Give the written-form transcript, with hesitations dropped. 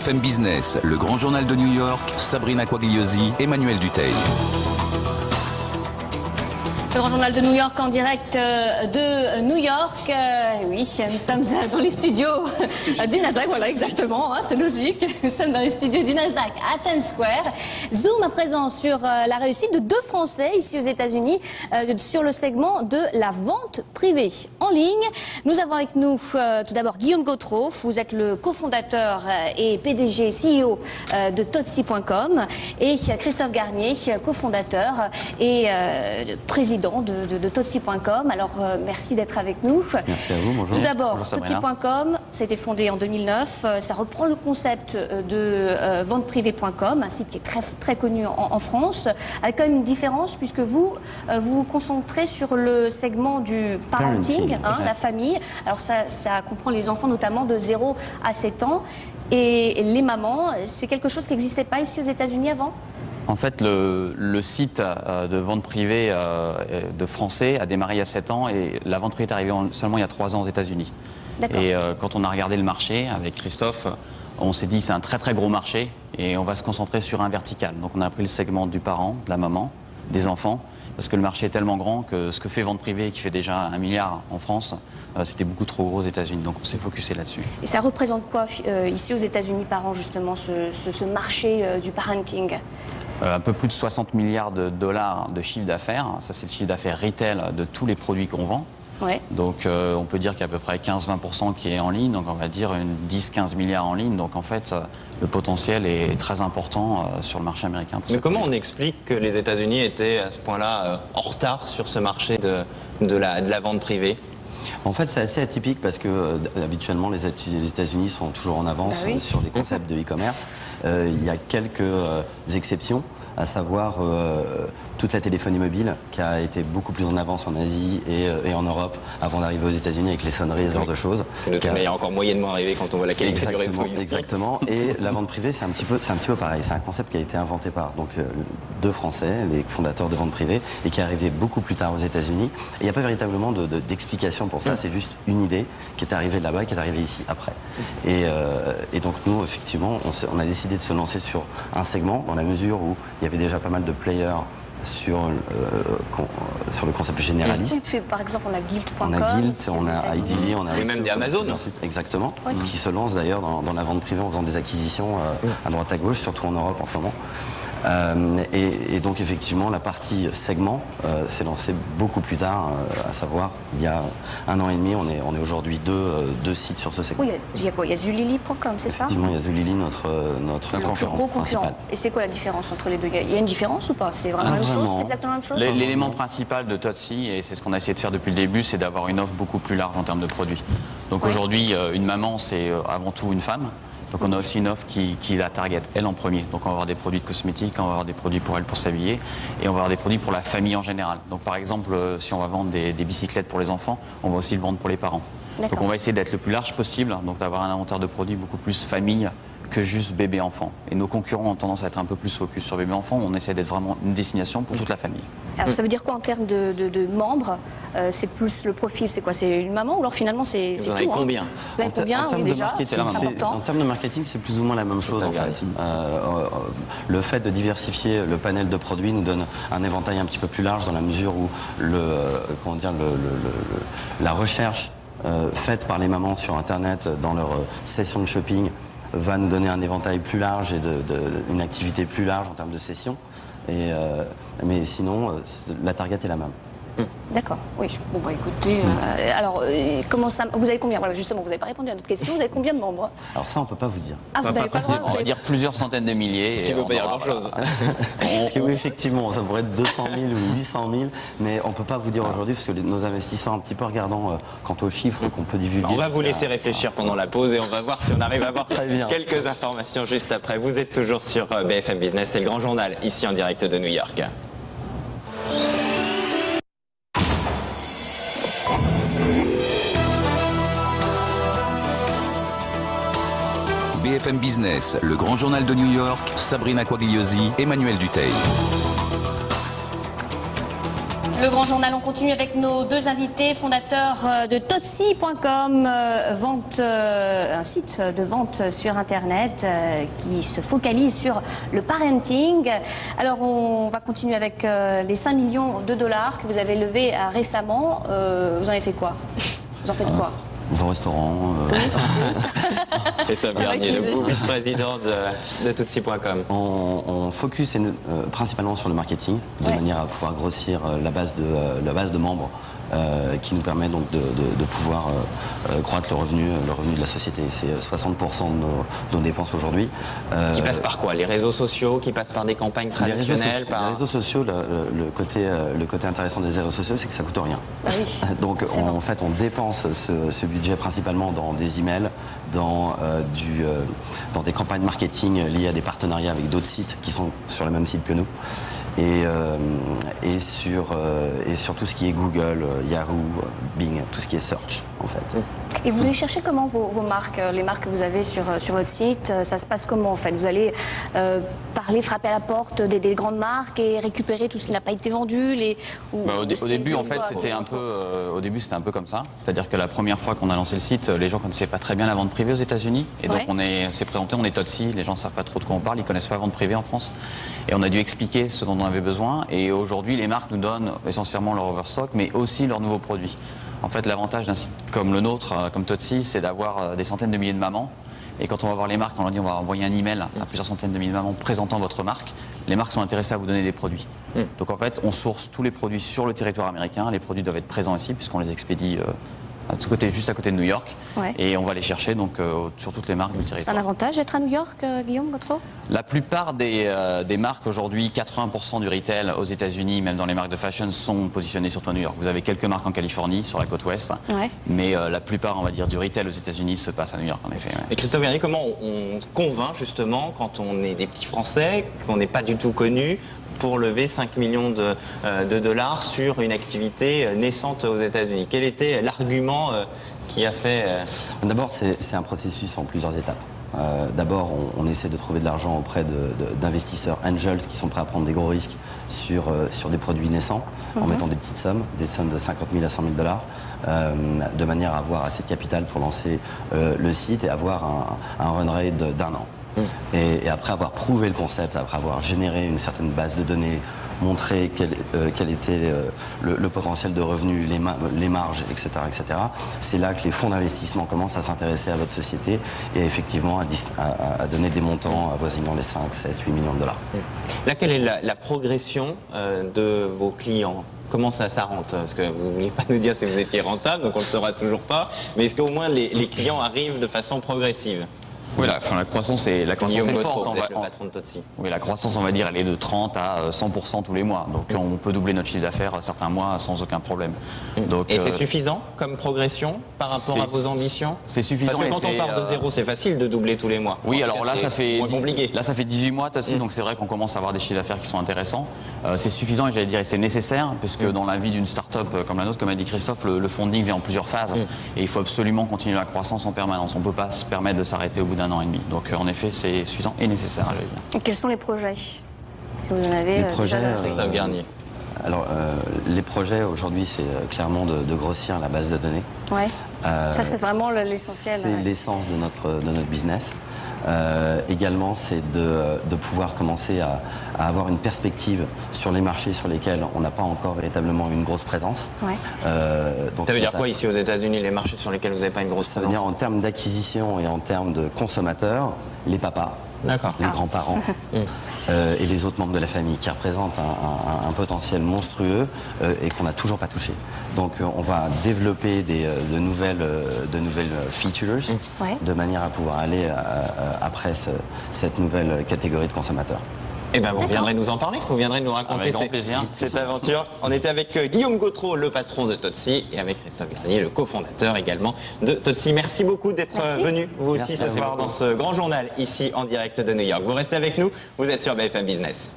BFM Business, le grand journal de New York, Sabrina Quagliosi, Emmanuel Dutheil. Le grand journal de New York en direct de New York. Oui, nous sommes dans les studios du Nasdaq, voilà exactement, c'est logique. Nous sommes dans les studios du Nasdaq à Times Square. Zoom à présent sur la réussite de deux Français ici aux États-Unis sur le segment de la vente privée en ligne. Nous avons avec nous tout d'abord Guillaume Gautreau, vous êtes le cofondateur et PDG, CEO de Totsi.com, et Christophe Garnier, cofondateur et président de Totsi.com. Alors merci d'être avec nous. Merci à vous, bonjour. Tout d'abord, Totsi.com, ça a été fondé en 2009. Ça reprend le concept de venteprivée.com, un site qui est très connu en France, avec quand même une différence puisque vous vous concentrez sur le segment du parenting, la famille. Alors ça comprend les enfants notamment de 0 à 7 ans. Et les mamans, c'est quelque chose qui n'existait pas ici aux États-Unis avant ? En fait, le site de vente privée de français a démarré il y a 7 ans et la vente privée est arrivée seulement il y a 3 ans aux États-Unis. Et quand on a regardé le marché avec Christophe, on s'est dit c'est un très gros marché et on va se concentrer sur un vertical. Donc on a pris le segment du parent, de la maman, des enfants, parce que le marché est tellement grand que ce que fait vente privée, qui fait déjà 1 milliard en France, c'était beaucoup trop gros aux États-Unis. Donc on s'est focusé là-dessus. Et ça représente quoi ici aux États-Unis par an justement ce marché du parenting ? Un peu plus de 60 milliards de dollars de chiffre d'affaires. Ça, c'est le chiffre d'affaires retail de tous les produits qu'on vend. Ouais. Donc, on peut dire qu'il y a à peu près 15-20% qui est en ligne. Donc, on va dire 10-15 milliards en ligne. Donc, en fait, le potentiel est très important sur le marché américain. Mais comment on explique que les États-Unis étaient à ce point-là en retard sur ce marché de la vente privée ? En fait, c'est assez atypique parce que habituellement les États-Unis sont toujours en avance sur les concepts de e-commerce. Il y a quelques exceptions, à savoir toute la téléphonie mobile qui a été beaucoup plus en avance en Asie et en Europe avant d'arriver aux États-Unis avec les sonneries, ce genre de choses. Il y a encore moyennement arrivé quand on voit la qualité du réseau. Exactement. Et la vente privée, c'est un petit peu pareil. C'est un concept qui a été inventé par deux Français, les fondateurs de vente privée, et qui est arrivé beaucoup plus tard aux États-Unis. Et il n'y a pas véritablement d'explication pour ça. C'est juste une idée qui est arrivée là-bas et qui est arrivée ici après. Et donc nous, effectivement, on a décidé de se lancer sur un segment dans la mesure où il y avait déjà pas mal de players sur le concept généraliste. Oui, par exemple, on a Guild.com. On a Guild, on a Ideally, on a... Et même des Amazon. Exactement, qui se lancent d'ailleurs dans la vente privée en faisant des acquisitions à droite à gauche, surtout en Europe en ce moment. Et donc effectivement la partie segment s'est lancée beaucoup plus tard, à savoir il y a 1 an et demi. On est aujourd'hui deux sites sur ce segment. Oui, il y a quoi? Il y a Zulily.com, c'est ça? Effectivement, il y a Zulily, notre concurrent principal. Et c'est quoi la différence entre les deux? Il y a une différence ou pas? C'est vraiment la même chose? C'est exactement la même chose? L'élément principal de Totsi, et c'est ce qu'on a essayé de faire depuis le début, c'est d'avoir une offre beaucoup plus large en termes de produits. Donc aujourd'hui, une maman, c'est avant tout une femme. Donc on a aussi une offre qui la target, elle en premier. Donc on va avoir des produits de cosmétiques, on va avoir des produits pour elle pour s'habiller, et on va avoir des produits pour la famille en général. Donc par exemple, si on va vendre des bicyclettes pour les enfants, on va aussi le vendre pour les parents. Donc on va essayer d'être le plus large possible, donc d'avoir un inventaire de produits beaucoup plus famille que juste bébé-enfant. Et nos concurrents ont tendance à être un peu plus focus sur bébé-enfant. On essaie d'être vraiment une destination pour toute la famille. Alors ça veut dire quoi en termes de membres? C'est plus le profil, c'est quoi? C'est une maman ou alors finalement c'est tout? Vous en avez combien? Vous en avez combien? Oui, déjà, c'est important. En termes de marketing, c'est plus ou moins la même chose en fait. Le fait de diversifier le panel de produits nous donne un éventail un petit peu plus large dans la mesure où la recherche faite par les mamans sur Internet dans leur session de shopping va nous donner un éventail plus large et une activité plus large en termes de sessions. Mais sinon, la target est la même. D'accord, oui. Bon, bah écoutez, alors, comment ça... Vous avez combien? Voilà, justement, vous n'avez pas répondu à notre question. Vous avez combien de membres? Alors ça, on ne peut pas vous dire. Ah, vous n'avez pas le droit, on va dire plusieurs centaines de milliers. Ce qui ne veut pas dire grand-chose. Parce que oui, effectivement, ça pourrait être 200 000 ou 800 000, mais on ne peut pas vous dire aujourd'hui, parce que nos investisseurs, un petit peu regardant quant aux chiffres qu'on peut divulguer. On va vous laisser réfléchir pendant la pause et on va voir si on arrive à avoir quelques informations juste après. Vous êtes toujours sur BFM Business, c'est le grand journal, ici en direct de New York. BFM Business, le grand journal de New York, Sabrina Quagliosi, Emmanuel Dutheil. Le Grand Journal, on continue avec nos deux invités, fondateurs de Totsi.com, un site de vente sur Internet qui se focalise sur le parenting. Alors, on va continuer avec les 5 millions de dollars que vous avez levés récemment. Vous en avez fait quoi? Vous en faites quoi? Vos restaurants. Christophe Garnier, le vice-président de Totsi.com. On focus principalement sur le marketing, de manière à pouvoir grossir la base de membres, qui nous permet donc de pouvoir croître le revenu de la société. C'est 60% de nos dépenses aujourd'hui. Qui passe par quoi? Les réseaux sociaux, qui passent par des campagnes traditionnelles? Les réseaux sociaux, le côté intéressant des réseaux sociaux, c'est que ça coûte rien. Ah oui. Donc en fait, on dépense ce budget principalement dans des emails, dans des campagnes marketing liées à des partenariats avec d'autres sites qui sont sur le même site que nous. Et sur tout ce qui est Google, Yahoo, Bing, tout ce qui est search en fait. Et vous allez chercher comment vos marques, les marques que vous avez sur votre site, ça se passe comment en fait? Vous allez parler, frapper à la porte des grandes marques et récupérer tout ce qui n'a pas été vendu au début en fait c'était un peu comme ça, c'est-à-dire que la première fois qu'on a lancé le site, les gens ne connaissaient pas très bien la vente privée aux États-Unis et donc on s'est présenté, on est Totsi, les gens ne savent pas trop de quoi on parle, ils connaissent pas la vente privée en France et on a dû expliquer ce dont on avait besoin et aujourd'hui les marques nous donnent essentiellement leur overstock mais aussi leurs nouveaux produits. En fait, l'avantage d'un site comme le nôtre, comme Totsi, c'est d'avoir des centaines de milliers de mamans. Et quand on va voir les marques, on leur dit on va envoyer un email à plusieurs centaines de milliers de mamans présentant votre marque. Les marques sont intéressées à vous donner des produits. Donc en fait, on source tous les produits sur le territoire américain. Les produits doivent être présents ici puisqu'on les expédie juste à côté de New York. Et on va les chercher donc, sur toutes les marques du territoire. C'est un avantage d'être à New York, Guillaume Gautreau? La plupart des marques aujourd'hui, 80% du retail aux États-Unis, même dans les marques de fashion, sont positionnées sur New York. Vous avez quelques marques en Californie, sur la côte ouest, mais la plupart, on va dire, du retail aux États-Unis se passe à New York, en effet. Et Christophe Garnier, comment on convainc justement quand on est des petits Français, qu'on n'est pas du tout connus, pour lever 5 millions de dollars sur une activité naissante aux États-Unis? Quel était l'argument qui a fait... D'abord, c'est un processus en plusieurs étapes. D'abord, on essaie de trouver de l'argent auprès d'investisseurs angels qui sont prêts à prendre des gros risques sur des produits naissants, en mettant des petites sommes, des sommes de 50 000 à 100 000 dollars, de manière à avoir assez de capital pour lancer le site et avoir un run rate d'1 an. Et après avoir prouvé le concept, après avoir généré une certaine base de données, montré quel était le potentiel de revenus, les marges, etc., c'est là que les fonds d'investissement commencent à s'intéresser à votre société et effectivement à donner des montants avoisinant les 5, 7, 8 millions de dollars. Là, quelle est la progression de vos clients? Comment ça rentre? Parce que vous ne vouliez pas nous dire si vous étiez rentable, donc on ne le saura toujours pas. Mais est-ce qu'au moins les clients arrivent de façon progressive? Oui, la croissance est forte. Le patron de Totsi. Oui, la croissance, on va dire, elle est de 30 à 100% tous les mois. Donc on peut doubler notre chiffre d'affaires certains mois sans aucun problème. Donc, et c'est suffisant comme progression par rapport à vos ambitions? C'est suffisant. Parce que quand on part de zéro, c'est facile de doubler tous les mois. Oui, alors là, ça fait 18 mois, Totsi, donc c'est vrai qu'on commence à avoir des chiffres d'affaires qui sont intéressants. C'est suffisant et j'allais dire, et c'est nécessaire, puisque dans la vie d'une start-up comme la nôtre, comme a dit Christophe, le funding vient en plusieurs phases. Et il faut absolument continuer la croissance en permanence. On ne peut pas se permettre de s'arrêter au bout d'1 an et demi. Donc en effet, c'est suffisant et nécessaire. Et quels sont les projets? Si vous en avez, les projets, Christophe Garnier. Alors, les projets aujourd'hui, c'est clairement de grossir la base de données. Ouais. Ça, c'est vraiment l'essentiel. C'est l'essence de notre business. Également, c'est de pouvoir commencer à avoir une perspective sur les marchés sur lesquels on n'a pas encore véritablement une grosse présence. Donc, ça veut dire quoi ici aux États-Unis, les marchés sur lesquels vous n'avez pas une grosse présence? Ça veut dire en termes d'acquisition et en termes de consommateurs, les papas, les grands-parents et les autres membres de la famille qui représentent un potentiel monstrueux et qu'on n'a toujours pas touché. Donc on va développer de nouvelles features de manière à pouvoir aller après cette nouvelle catégorie de consommateurs. Eh bien, vous viendrez nous en parler, vous viendrez nous raconter cette aventure. On était avec Guillaume Gautreau, le patron de Totsi, et avec Christophe Garnier, le cofondateur également de Totsi. Merci beaucoup d'être venu, vous aussi, ce soir, dans ce grand journal, ici en direct de New York. Vous restez avec nous, vous êtes sur BFM Business.